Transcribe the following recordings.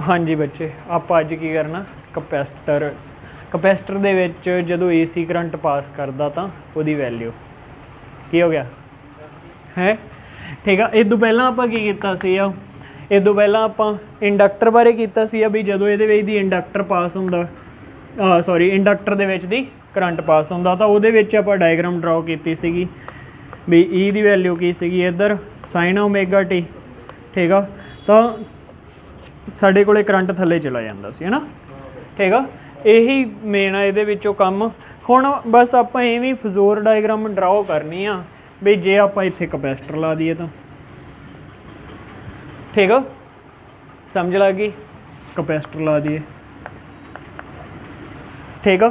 हाँ जी बच्चे, आप अज की करना कैपेसिटर दे विच जदों AC करंट पास करदा तां उहदी वैल्यू की हो गया है। ठीक है, इस तो पहला आपां की कीता सीगा, इस तो पहला आपां इंडक्टर बारे कीता सीगा भी जदों इहदे विच दी इंडक्टर पास हुंदा सॉरी इंडक्टर दे विच दी करंट पास हुंदा तां उहदे विच आपां डायग्राम ड्रॉ कीती सीगी भी ई दी वैल्यू की सीगी इधर sin ओमेगा टी। ठीक है, तो साडे कोले करंट थल्ले चला जांदा सी है ना। ठीक है, यही मेन है इहदे विचों काम। हुण बस आपां इवें फजोर डायग्राम ड्रॉ करनी आ भी जे आपां इत्थे कैपेसिटर ला दईए तां। ठीक है, समझ लग गई, कैपेसिटर ला दईए। ठीक है,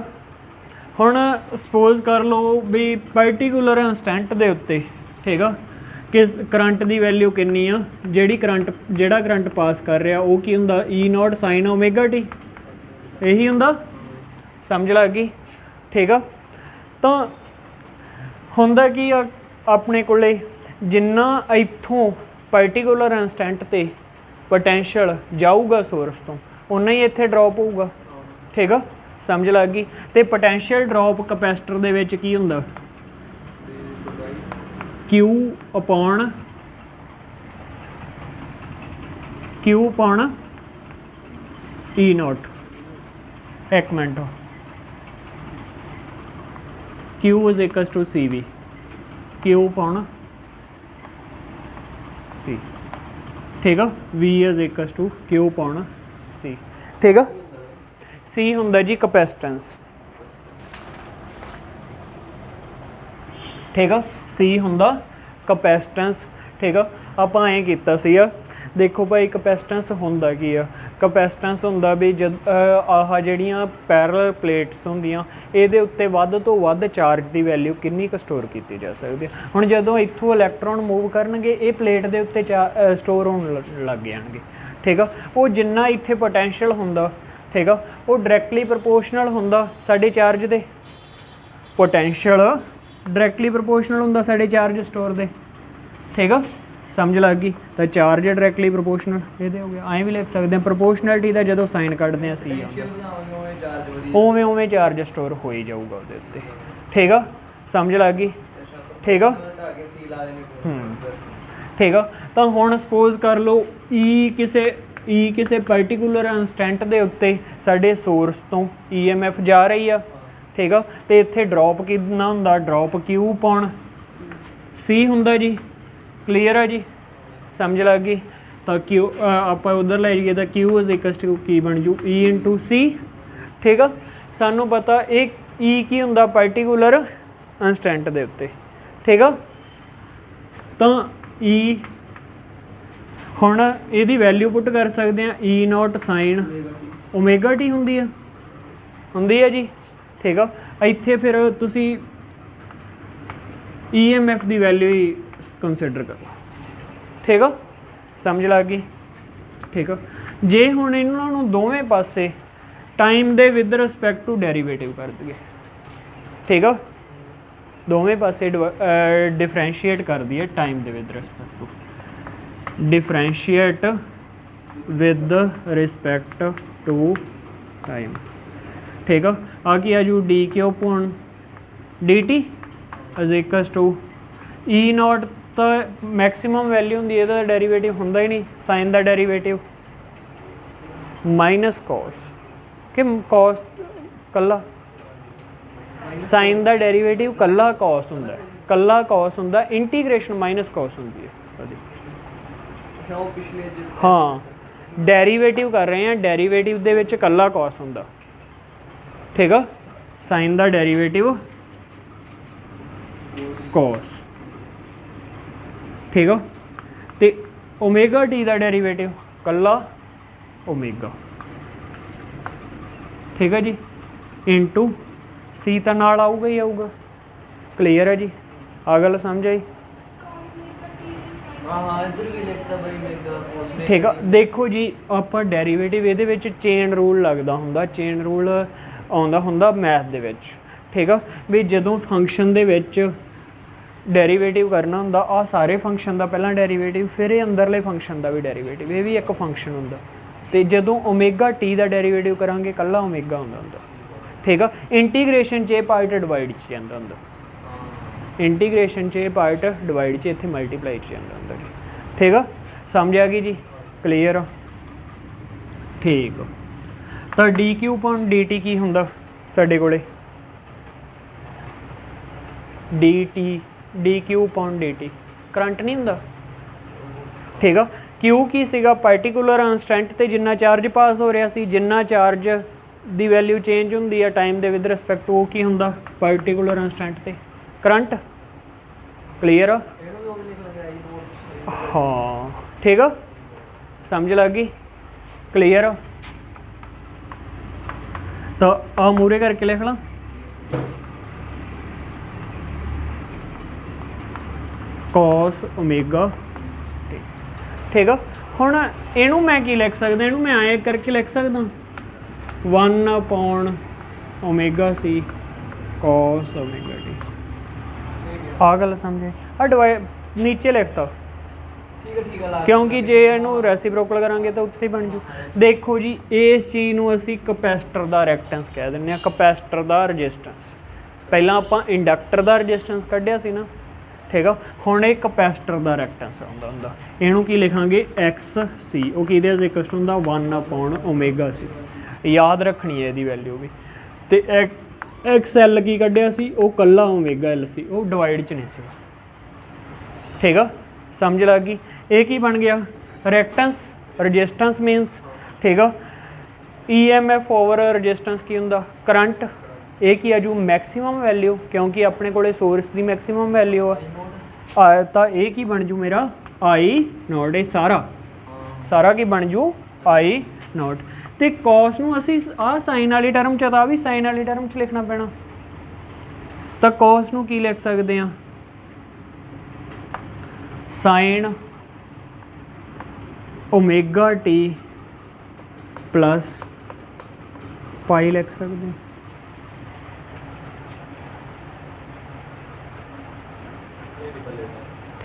हुण सपोज कर लो भी पर्टिकुलर इंस्टेंट दे उत्ते ठीक है कि करंट की वैल्यू कितनी आ, जेड़ा करंट पास कर रहा वो की हुंदा E0 sin ओमेगा टी, यही हुंदा। समझ लग गई। ठीक है, तो हुंदा की अपने कोले जिन्ना इत्थों पर्टिकुलर इंस्टेंट ते पोटेंशियल जाऊगा सोर्स तो उन्ना ही इत्थे ड्रॉप होऊगा। ठीक है, समझ लग गई। तो पोटेंशियल ड्रॉप कैपेसिटर दे विच की हुंदा Q अपॉन E0। एक minute, Q is equal to CV, Q upon C। ठीक है, V is equal to Q upon C। ठीक है, C हुंदा जी कैपेसिटेंस। ठीक है, C हुंदा कैपेसिटेंस। ठीक है, आपां ऐ कीता सीगा, देखो भाई कैपेसिटेंस हुंदा की आ, कैपेसिटेंस हुंदा भी जद आह जिहड़ियां पैरल प्लेट्स हुंदियां इहदे उत्ते वध तो वध चार्ज की वैल्यू किन्नी क स्टोर की जा सकती है। हुण जदों इत्थों इलैक्ट्रॉन मूव करनगे ये प्लेट के उत्ते स्टोर होने लग जाएंगे। ठीक है, वो जिन्ना इत्थे पोटेंशियल हुंदा ठीक है वो डायरैक्टली प्रपोर्शनल हुंदा साडे चार्ज दे, पोटेंशियल डायरैक्टली प्रपोर्शनल हुंदा साडे चार्ज स्टोर दे। ठीक है, समझ लग गई। तो चार्ज डायरैक्टली प्रपोर्शनल ये हो गया, ऐं भी लिख सकते हैं प्रपोर्शनलिटी का जो साइन कटते हैं सी उवें उवें चार्ज स्टोर हो ही जाऊगा उहदे उत्ते। ठीक है, समझ लग गई। ठीक है, ठीक है, तो हुण सपोज कर लो ई किसी पर्टिकुलर इंस्टेंट के उत्ते साडे सोर्स तो EMF जा रही है। ठीक है, तो इत्थे ड्रॉप कितना हुंदा, ड्रॉप Q अपॉन C हुंदा जी। क्लीयर है जी, समझ लग गई। तो Q आप उधर ले जाइए तो Q इज इक्वल टू की बन जू E इंटू C। ठीक है, सानू पता एक E की हुंदा पर्टिकुलर इंस्टेंट के उत्ते। ठीक है, तो E हुण इहदी वैल्यू पुट कर सकते हैं E0 sin ओमेगा टी हुंदी है जी। ठीक है, इत्थे फिर तुसी EMF की वैल्यू ही कंसिडर करो। ठीक है, समझ लग गई। ठीक है, जे हुण इन्हां नूं दोवें पासे टाइम दे विद रिस्पैक्ट टू डेरीवेटिव कर दिए। ठीक है, दोवें पासे डिफरेंशिएट कर दिए टाइम दे with respect to, differentiate with respect to time. ठीक है, आ की आजू D Q upon dt is equal to E0 तो मैक्सिमम वैल्यू होंगी, ਇਹਦਾ डेरीवेटिव होंदा ही नहीं, साइन का डेरीवेटिव माइनस कॉस कि कॉस कला, साइन का डेरीवेटिव कला कॉस होंदा, कला कॉस होंदा, इंटीग्रेशन माइनस कॉस होंदी है। हाँ, डेरीवेटिव कर रहे हैं, डेरीवेटिव दे विच कला कॉस होंदा। ठीक है, साइन का डेरीवेटिव कॉस। ठीक है, तो ओमेगा टी का डेरीवेटिव कला ओमेगा। ठीक है जी, इंटू सी तो नाल आऊगा ही आऊगा। क्लीयर है जी, आ गल समझ आई। ठीक है, देखो जी आप डेरीवेटिव ये चेन रूल लगता होंगे, चेन रूल आउंदा होंदा मैथ दे विच। ठीक है, भी जदों फंक्शन दे विच डेरीवेटिव करना होंदा आ सारे फंक्शन का पहला डेरीवेटिव फिर ये अंदरले फंक्शन का भी डेरीवेटिव, ये भी एक फंक्शन होंदा। तो जदों ओमेगा टी का डेरीवेटिव करांगे कल्ला ओमेगा आउंदा हुंदा, ठीक है। इंटीग्रेशन च ये पार्ट डिवाइड च जांदा हुंदा, इंटीग्रेशन च ये पार्ट डिवाइड च इत्थे मल्टीप्लाई च जांदा हुंदा जी, ठीक है। समझ आ गई जी, क्लीयर, ठीक। तो D Q upon D T की हुंदा साडे कोले, D T D Q upon D T current नहीं हुंदा, ठीक है। क्यू की सीगा पार्टिकुलर इंस्टेंट ते जिन्ना चार्ज पास हो रहा सी, जिन्ना चार्ज दी वैल्यू चेंज हुंदी है टाइम दे विद रिस्पैक्ट टू की हुंदा पार्टिकुलर इंस्टेंट ते करंट, क्लीयर, हाँ ठीक है, समझ लग गई, क्लीयर। तो आ मूरे करके लिख ला, कॉस ओमेगा, ठीक है। हुण इनू मैं की लिख सकदा, इनू मैं आए करके लिख सकदा 1 upon omega C cos omega t, आ गल समझे। आ डिवाइड नीचे लिखता क्योंकि जे इनू रेसिप्रोकल करांगे तो उत्थे बन जू। देखो जी इस चीज़ नू असी कैपेसिटर दा रिएक्टेंस कह दिंदे आ, कैपेसिटर दा रजिस्टेंस। पहलां आपां इंडक्टर दा रजिस्टेंस कढ़िया सी ना, ठीक है। हुण ये कैपेसिटर दा रिएक्टेंस आउंदा हुंदा, इहनू की लिखांगे एक्स सी, वो किहदे इक्वल टू हुंदा 1 अपॉन ओमेगा सी, याद रखनी है इहदी वैल्यू भी। ते एक्स एल की कढ़िया सी, वो कल्ला ओमेगा एल सी, वो डिवाइड च नहीं सी, ठीक है। समझ लग गई। ये की बन गया रिएक्टेंस, रजिस्टेंस मीनस, ठीक है। EMF ओवर रजिस्टेंस की हुंदा करंट, ये की आजू मैक्सीमम वैल्यू, क्योंकि अपने को सोर्स की मैक्सीमम वैल्यू आ, तो ये की बन जू मेरा आई नॉट, ये सारा की बन जू आई नॉट। तो कॉस नू असी आ साइन वाली टर्म च, भी साइन वाली टर्म च लिखना पैना, तो कॉस नू की लिख सकते हैं sine omega T plus pi लिख सकते हैं,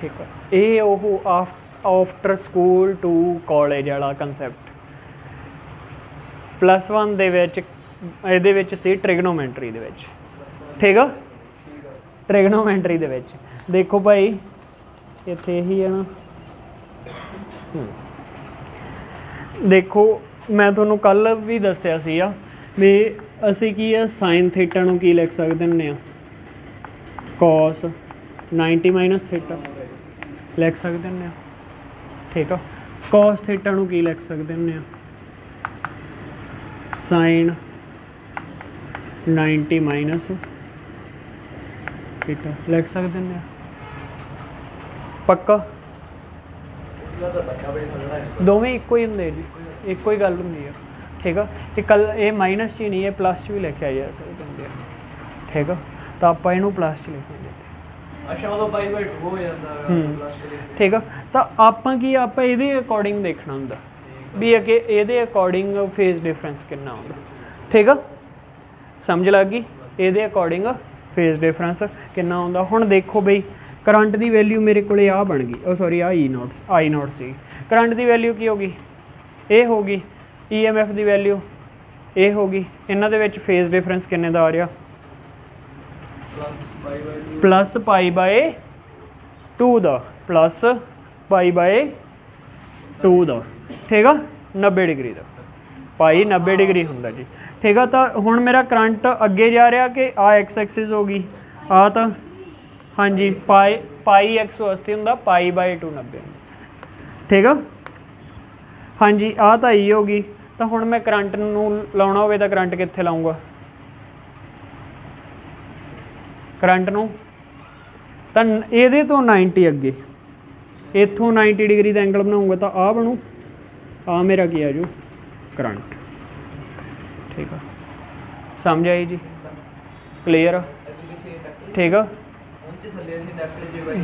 ठीक है। ये वो आफ्टर स्कूल टू कॉलेज वाला कंसैप्ट +1 दे विच इहदे विच सी ट्रिगनोमैंट्री दे विच, ठीक है। ट्रिगनोमैंट्री दे विच देखो भाई इत्थे यही है ना, देखो मैं तुहानू कल भी दस्सिया सी भी असी की है साइन थीटा नू की लिख सकते हैं कॉस 90 माइनस थीटा लिख सकते हैं, ठीक है। कॉस थीटा नू की लिख सकते हैं साइन 90 माइनस थीटा लिख सकते हैं, पक्का दोवें इक्को ही होंगे जी, इक्को ही गल होंगी है, ठीक है। ये कल ये माइनस च ही नहीं है, प्लस च भी लिखा जा सकते हैं, ठीक है। तो आप इनू प्लस च लिखेंगे, ठीक है। तो आप ये अकॉर्डिंग देखना होंगे भी अगे ये अकॉर्डिंग फेज डिफरेंस कितना होगा, ठीक है। समझ लग गई, ये अकॉर्डिंग फेज डिफरेंस कितना होगा। हुण देखो बई करंट की वैल्यू मेरे को आ बन गई, सॉरी आ आई नॉट सी, करंट की वैल्यू की होगी ये होगी, EMF की वैल्यू ये होगी, इन्हां दे विच फेज डिफरेंस किन्ने दा आ रहा प्लस पाई बाय 2 दा, प्लस पाई बाय 2 दा, ठीक है। 90 डिग्री का पाई 90 डिग्री होंदा जी, ठीक है। तो हुण मेरा करंट अगे जा रहा कि आ एक्स एक्सिस होगी, आ तो हाँ जी पाई 180 होंदा, पाई बाय 2 90, ठीक है। हाँ जी आ तो ई होगी। तो हुण मैं करंट नूं लाउणा होवे तां करंट कित्थे लाऊंगा, करंट नूं तां इहदे तो 90 अगे, इत्थों 90 डिग्री का एंगल बनाऊंगा तो आ बनू, आ मेरा की आ जू करंट, ठीक है। समझ आई जी, क्लीयर, ठीक है।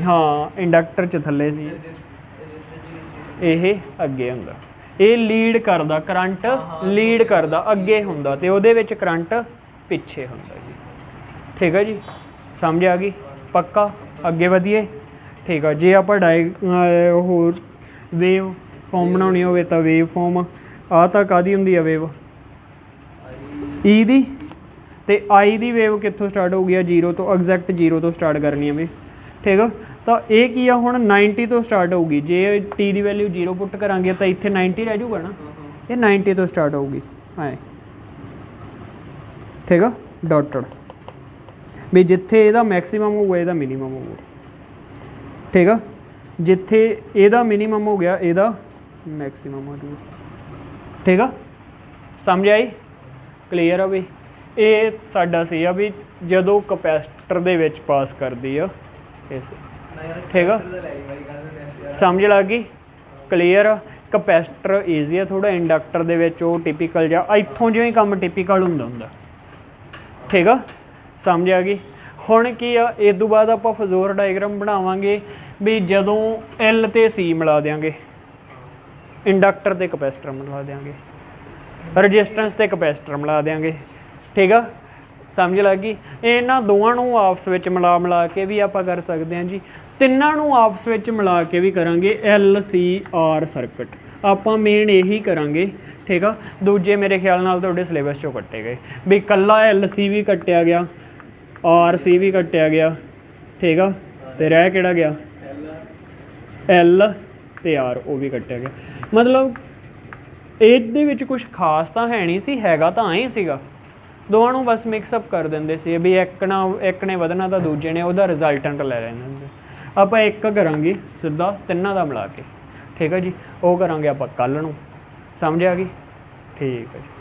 हाँ इंडक्टर च थले सी, ये अगे हुंदा, ये लीड करदा करंट, लीड करदा अगे हुंदा ते उहदे विच करंट पिछे हुंदा जी, ठीक है जी। समझ आ गई, पक्का अगे वधिए, ठीक है। जे आप वेव फॉर्म बनानी हो तो वेव फॉर्म ਆ ਤਾਂ ਕਾਹਦੀ ਹੁੰਦੀ ਆ ਵੇਵ, ਈ ਦੀ, ਤੇ आई ਦੀ ਵੇਵ ਕਿੱਥੋਂ ਸਟਾਰਟ ਹੋਊਗੀ ਆ 0 ਤੋਂ, ਐਗਜ਼ੈਕਟ 0 ਤੋਂ ਸਟਾਰਟ ਕਰਨੀ ਆ ਵੀ, ਠੀਕ ਆ। ਤਾਂ ਇਹ ਕੀ ਆ ਹੁਣ 90 ਤੋਂ ਸਟਾਰਟ ਹੋਊਗੀ, ਜੇ ਟੀ ਦੀ ਵੈਲਿਊ 0 ਪੁੱਟ ਕਰਾਂਗੇ ਤਾਂ ਇੱਥੇ 90 ਰਹਿ ਜਾਊਗਾ ਨਾ, ਇਹ 90 ਤੋਂ ਸਟਾਰਟ ਹੋਊਗੀ ਐ, ਠੀਕ ਆ, ਡਾਟਡ ਵੀ ਜਿੱਥੇ ਇਹਦਾ ਮੈਕਸਿਮਮ ਹੋਊਗਾ ਇਹਦਾ ਮਿਨੀਮਮ ਹੋਊਗਾ, ਠੀਕ ਆ। ਜਿੱਥੇ ਇਹਦਾ ਮਿਨੀਮਮ ਹੋ ਗਿਆ ਇਹਦਾ ਮੈਕਸਿਮਮ ਹੋ ਜਾਊਗਾ, ਠੀਕ ਆ। ਸਮਝ ਆਈ, ਕਲੀਅਰ ਆ ਵੀ। ਇਹ ਸਾਡਾ ਸੀ ਆ ਵੀ ਜਦੋਂ ਕਪੈਸਿਟਰ ਦੇ ਵਿੱਚ ਪਾਸ ਕਰਦੀ ਆ ਇਸ, ਠੀਕ ਆ, ਸਮਝ ਲੱਗ ਗਈ, ਕਲੀਅਰ ਆ। ਕਪੈਸਿਟਰ ਈਜ਼ੀ ਆ ਥੋੜਾ, ਇੰਡਕਟਰ ਦੇ ਵਿੱਚ ਉਹ ਟਿਪੀਕਲ ਜਾਂ ਇੱਥੋਂ ਜਿਉਂ ਹੀ ਕੰਮ ਟਿਪੀਕਲ ਹੁੰਦਾ, ਠੀਕ ਆ, ਸਮਝ ਆ ਗਈ। ਹੁਣ ਕੀ ਆ, ਇਸ ਤੋਂ ਬਾਅਦ ਆਪਾਂ ਫਜ਼ੋਰ ਡਾਇਗਰਾਮ ਬਣਾਵਾਂਗੇ ਵੀ ਜਦੋਂ ਐਲ ਤੇ ਸੀ ਮਿਲਾ ਦਿਆਂਗੇ, ਇੰਡਕਟਰ ਤੇ ਕਪੈਸਿਟਰ ਮਿਲਾ ਦਿਆਂਗੇ, ਰਜਿਸਟੈਂਸ ਤੇ ਕਪੈਸਿਟਰ ਮਿਲਾ ਦਿਆਂਗੇ, ਠੀਕ ਆ, ਸਮਝ ਲੱਗ ਗਈ। ਇਹਨਾਂ ਦੋਵਾਂ ਨੂੰ ਆਪਸ ਵਿੱਚ ਮਿਲਾ ਕੇ ਵੀ ਆਪਾਂ ਕਰ ਸਕਦੇ ਹਾਂ ਜੀ, ਤਿੰਨਾਂ ਨੂੰ ਆਪਸ ਵਿੱਚ ਮਿਲਾ ਕੇ ਵੀ ਕਰਾਂਗੇ ਐਲ ਸੀ ਆਰ ਸਰਕਟ, ਆਪਾਂ ਮੇਨ ਇਹੀ ਕਰਾਂਗੇ, ਠੀਕ ਆ। ਦੂਜੇ ਮੇਰੇ ਖਿਆਲ ਨਾਲ ਤੁਹਾਡੇ ਸਿਲੇਬਸ 'ਚੋਂ ਕੱਟੇ ਗਏ ਵੀ ਇਕੱਲਾ ਐਲ ਸੀ ਵੀ ਕੱਟਿਆ ਗਿਆ, ਆਰ ਸੀ ਵੀ ਕੱਟਿਆ ਗਿਆ, ਠੀਕ ਆ, ਤੇ ਰਹਿ ਕਿਹੜਾ ਗਿਆ, ਐਲ ਤੇ ਆਰ ਉਹ ਵੀ ਕੱਟਿਆ ਗਿਆ। ਮਤਲਬ ਇਹਦੇ ਵਿੱਚ ਕੁਝ ਖਾਸ ਤਾਂ ਹੈ ਨਹੀਂ ਸੀ, ਹੈਗਾ ਤਾਂ ਐਂ ਸੀਗਾ, ਦੋਵਾਂ ਨੂੰ ਬਸ ਮਿਕਸਅਪ ਕਰ ਦਿੰਦੇ ਸੀ ਵੀ ਇੱਕ ਨੇ ਵਧਣਾ ਤਾਂ ਦੂਜੇ ਨੇ ਉਹਦਾ ਰਿਜ਼ਲਟੈਂਟ ਲੈ ਲੈਂਦੇ ਹੁੰਦੇ। ਆਪਾਂ ਇੱਕ ਕਰਾਂਗੇ ਸਿੱਧਾ ਤਿੰਨਾਂ ਦਾ ਮਿਲਾ ਕੇ, ਠੀਕ ਹੈ ਜੀ, ਉਹ ਕਰਾਂਗੇ ਆਪਾਂ ਕੱਲ੍ਹ ਨੂੰ, ਸਮਝ ਆ ਗਈ, ਠੀਕ ਹੈ ਜੀ।